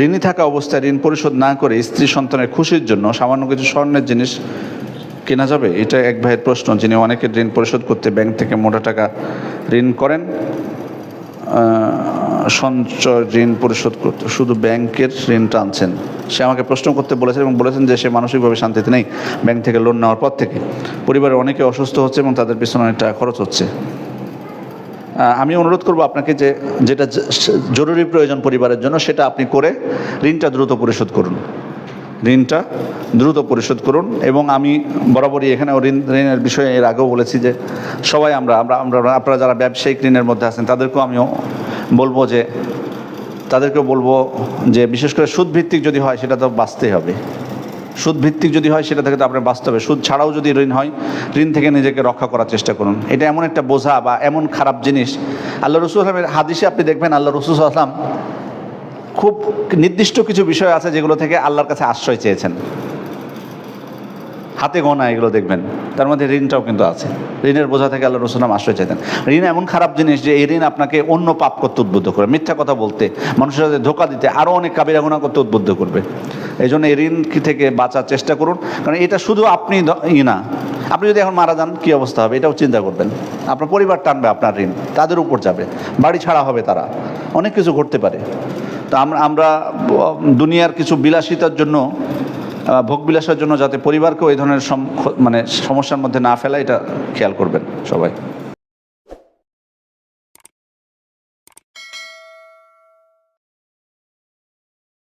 ঋণী থাকা অবস্থায় ঋণ পরিশোধ না করে স্ত্রী সন্তানের খুশির জন্য সামান্য কিছু স্বর্ণের জিনিস কেনা যাবে? এটা এক ভাইয়ের প্রশ্ন, যিনি অনেকের ঋণ পরিশোধ করতে ব্যাংক থেকে মোটা টাকা ঋণ করেন। সঞ্চয় ঋণ পরিশোধ করতে শুধু ব্যাংকের ঋণ টানছেন। সে আমাকে প্রশ্ন করতে বলেছেন এবং বলেছেন যে সে মানসিকভাবে শান্তিতে নেই ব্যাংক থেকে লোন নেওয়ার পর থেকে। পরিবারের অনেকে অসুস্থ হচ্ছে এবং তাদের পিছনে অনেক টাকা খরচ হচ্ছে। আমি অনুরোধ করব আপনাকে যে যেটা জরুরি প্রয়োজন পরিবারের জন্য সেটা আপনি করে ঋণটা দ্রুত পরিশোধ করুন। ঋণটা দ্রুত পরিশোধ করুন। এবং আমি বরাবরই এখানেও ঋণের বিষয়ে এর আগেও বলেছি যে সবাই আমরা আপনারা যারা ব্যবসায়িক ঋণের মধ্যে আছেন তাদেরকেও আমিও বলবো যে বিশেষ করে সুদভিত্তিক যদি হয় সেটা তো বাঁচতেই হবে। সুদভিত্তিক যদি হয় সেটা থেকে তো আপনার বাঁচতে হবে। সুদ ছাড়াও যদি ঋণ হয়, ঋণ থেকে নিজেকে রক্ষা করার চেষ্টা করুন। এটা এমন একটা বোঝা বা এমন খারাপ জিনিস, আল্লাহ রসুল আসলামের হাদিসে আপনি দেখবেন আল্লাহ রসুল আসলাম খুব নির্দিষ্ট কিছু বিষয় আছে যেগুলো থেকে আল্লাহর কাছে আশ্রয় চেয়েছেন। হাতে গোনা এগুলো দেখবেন, তার মধ্যে ঋণটাও কিন্তু আছে। ঋণের বোঝা থেকে আল্লাহ রসুল আশ্রয় চাইতেন। ঋণ এমন খারাপ জিনিস যে এই ঋণ আপনাকে অন্য পাপ করতে উদ্বুদ্ধ করে, মিথ্যা কথা বলতে, মানুষের সাথে ধোঁকা দিতে, আরও অনেক কাবিরা গুনাহ করতে উদ্বুদ্ধ করবে। এই জন্য এই ঋণ থেকে বাঁচার চেষ্টা করুন। কারণ এটা শুধু আপনি না, আপনি যদি এখন মারা যান কী অবস্থা হবে এটাও চিন্তা করবেন। আপনার পরিবার টানবে আপনার ঋণ, তাদের উপর যাবে, বাড়ি ছাড়া হবে, তারা অনেক কিছু ঘটতে পারে। তো আমরা দুনিয়ার কিছু বিলাসিতার জন্য, ভোগবিলাসের জন্য যাতে পরিবারকেও এই ধরনের সমস্যার মধ্যে না ফেলা, এটা খেয়াল করবেন সবাই।